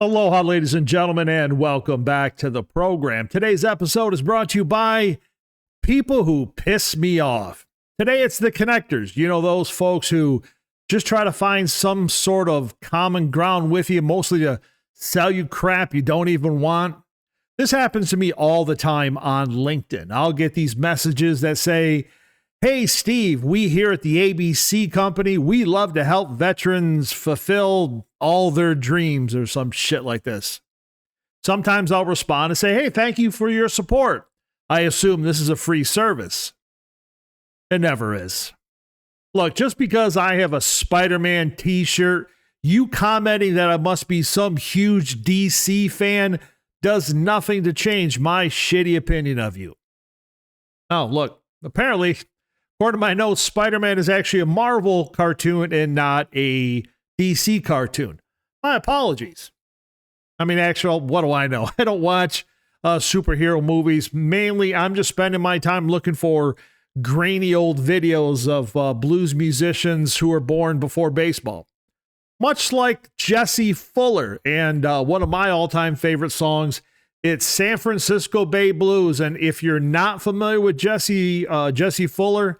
Aloha, ladies and gentlemen, and welcome back to the program. Today's episode is brought to you by people who piss me off. Today, it's the connectors. You know, those folks who just try to find some sort of common ground with you, mostly to sell you crap you don't even want. This happens to me all the time on LinkedIn. I'll get these messages that say, "Hey, Steve, we here at the ABC company, we love to help veterans fulfill all their dreams," or some shit like this. Sometimes I'll respond and say, "Hey, thank you for your support. I assume this is a free service." It never is. Look, just because I have a Spider-Man t-shirt, you commenting that I must be some huge DC fan does nothing to change my shitty opinion of you. Oh, look, apparently, according to my notes, Spider-Man is actually a Marvel cartoon and not a DC cartoon. My apologies. I mean, actually, what do I know? I don't watch superhero movies. Mainly, I'm just spending my time looking for grainy old videos of blues musicians who were born before baseball. Much like Jesse Fuller and one of my all-time favorite songs, it's San Francisco Bay Blues. And if you're not familiar with Jesse Fuller,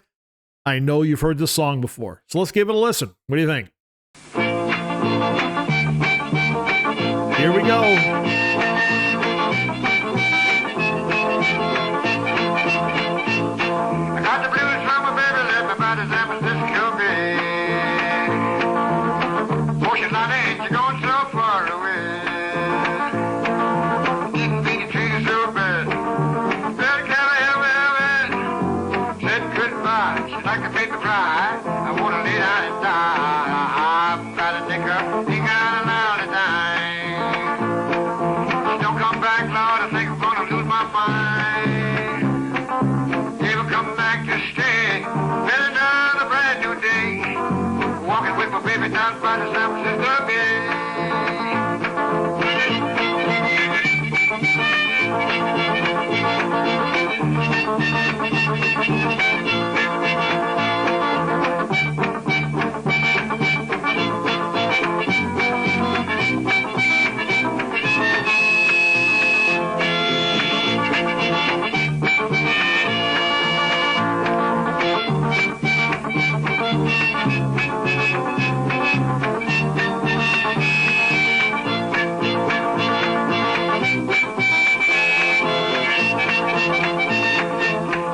I know you've heard this song before. So let's give it a listen. What do you think? Here we go. I got the blues from a baby left me by the San Francisco Bay. Ocean liner, ain't you going so far away? Didn't mean to treat you so bad. Better carry said goodbye. She'd like to make me cry. I wanna lay down and die. I've got a nickel, ain't got a lot of time. Don't come back, Lord, I think I'm gonna lose my mind. Never come back to stay. Been another brand new day. Walking with my baby down by the San Francisco Bay.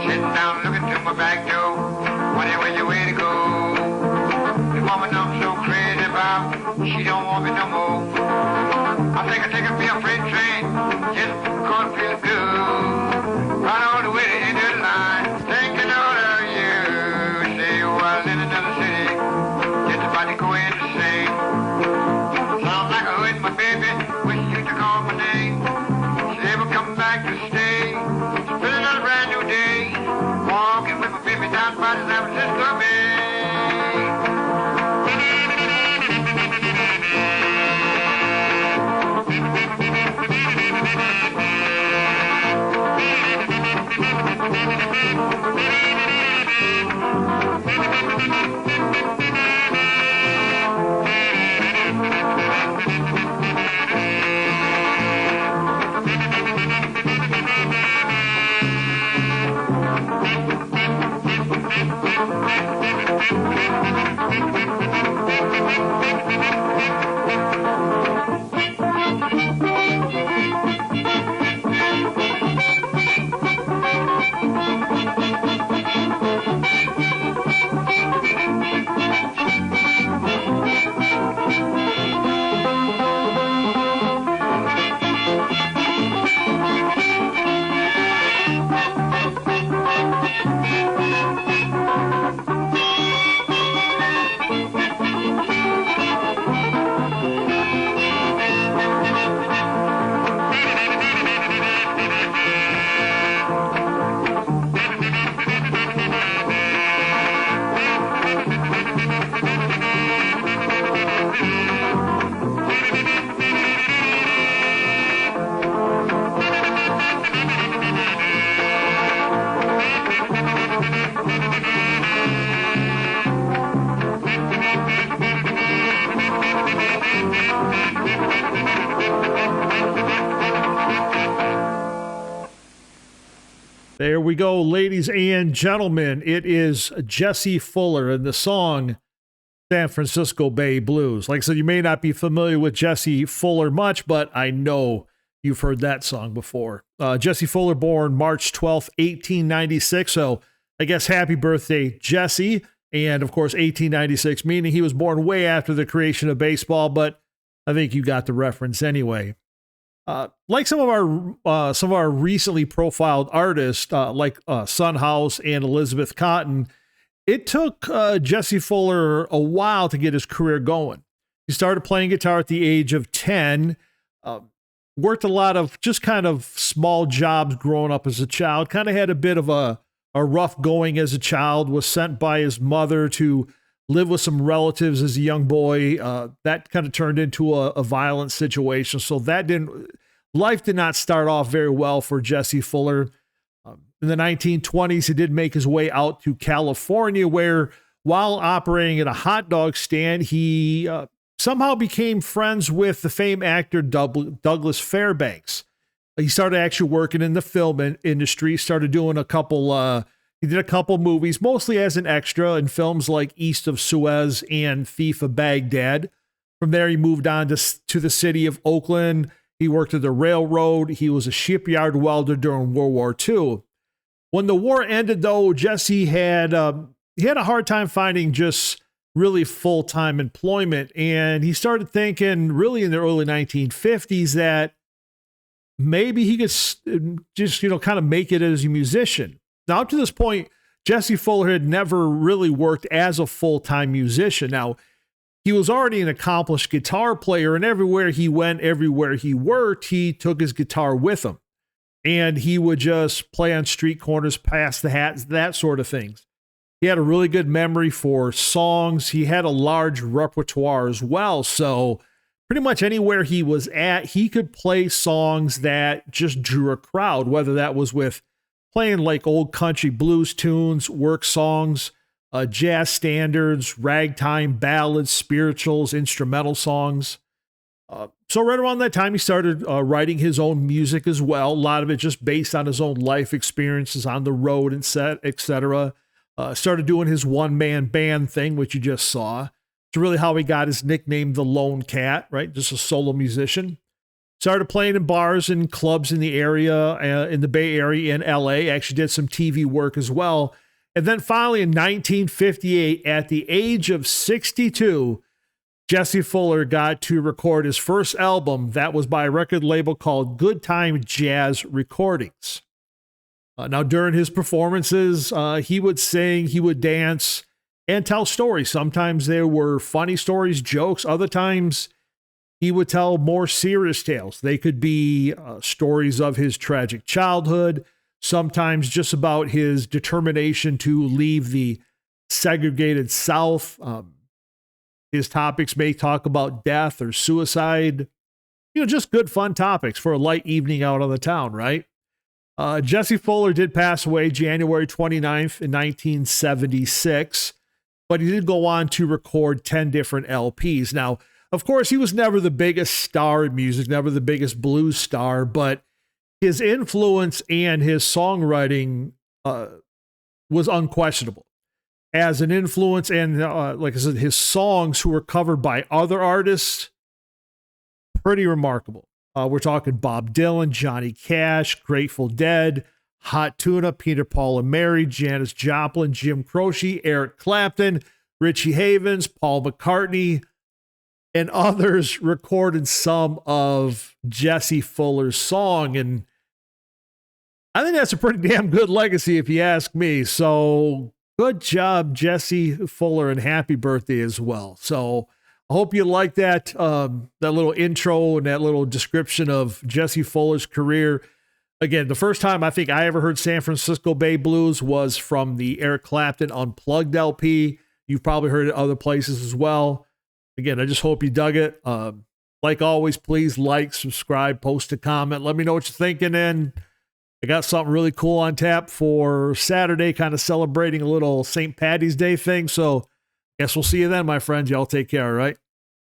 Sitting down looking through my back door, wondering where's the way to go. The woman I'm so crazy about, she don't want me no more. I think I take a real freight train, just because it feels good. Right all the way to the end of the line, thinking all of you. Say, oh, I live in another city, just about to go insane. Sounds like I heard my baby, wish you to call my name. She never come back to stay. It's been another brand new day. Walking with my baby down by the San Francisco Bay. There we go, ladies and gentlemen. It is Jesse Fuller and the song San Francisco Bay Blues. Like I said, you may not be familiar with Jesse Fuller much, but I know you've heard that song before. Jesse Fuller, born March 12th, 1896. So I guess happy birthday, Jesse. And of course, 1896, meaning he was born way after the creation of baseball, but I think you got the reference anyway. Like some of our recently profiled artists, like Son House and Elizabeth Cotten, it took Jesse Fuller a while to get his career going. He started playing guitar at the age of 10, worked a lot of just kind of small jobs growing up as a child, kind of had a bit of a rough going as a child, was sent by his mother to live with some relatives as a young boy. That kind of turned into a violent situation. So life did not start off very well for Jesse Fuller. In the 1920s, he did make his way out to California, where while operating at a hot dog stand, he somehow became friends with the famed actor Douglas Fairbanks. He started actually working in the film industry, started doing he did a couple movies, mostly as an extra in films like East of Suez and Thief of Baghdad. From there, he moved on to the city of Oakland. He worked at the railroad. He was a shipyard welder during World War II. When the war ended, though, Jesse had a hard time finding just really full-time employment. And he started thinking really in the early 1950s that maybe he could just, kind of make it as a musician. Now, up to this point, Jesse Fuller had never really worked as a full-time musician. Now, he was already an accomplished guitar player, and everywhere he went, everywhere he worked, he took his guitar with him. And he would just play on street corners, pass the hats, that sort of things. He had a really good memory for songs. He had a large repertoire as well. So pretty much anywhere he was at, he could play songs that just drew a crowd, whether that was with playing like old country blues tunes, work songs, jazz standards, ragtime, ballads, spirituals, instrumental songs. So right around that time, he started writing his own music as well. A lot of it just based on his own life experiences on the road and set, etc. Started doing his one-man band thing, which you just saw. It's really how he got his nickname, the Lone Cat, right? Just a solo musician. Started playing in bars and clubs in the area, in the Bay Area in LA. Actually did some TV work as well. And then finally in 1958, at the age of 62, Jesse Fuller got to record his first album that was by a record label called Good Time Jazz Recordings. Now, during his performances, he would sing, he would dance, and tell stories. Sometimes there were funny stories, jokes. Other times, he would tell more serious tales. They could be stories of his tragic childhood, sometimes just about his determination to leave the segregated South. His topics may talk about death or suicide, just good fun topics for a light evening out on the town, right? Jesse Fuller did pass away January 29th in 1976, but he did go on to record 10 different LPs. Now, of course, he was never the biggest star in music, never the biggest blues star, but his influence and his songwriting was unquestionable. As an influence, and like I said, his songs who were covered by other artists, pretty remarkable. We're talking Bob Dylan, Johnny Cash, Grateful Dead, Hot Tuna, Peter, Paul and Mary, Janis Joplin, Jim Croce, Eric Clapton, Richie Havens, Paul McCartney, and others recorded some of Jesse Fuller's song. And I think that's a pretty damn good legacy if you ask me. So good job, Jesse Fuller, and happy birthday as well. So I hope you like that, that little intro and that little description of Jesse Fuller's career. Again, the first time I think I ever heard San Francisco Bay Blues was from the Eric Clapton Unplugged LP. You've probably heard it other places as well. Again, I just hope you dug it. Like always, please like, subscribe, post a comment. Let me know what you're thinking. And I got something really cool on tap for Saturday, kind of celebrating a little St. Patty's Day thing. So guess we'll see you then, my friends. Y'all take care, all right?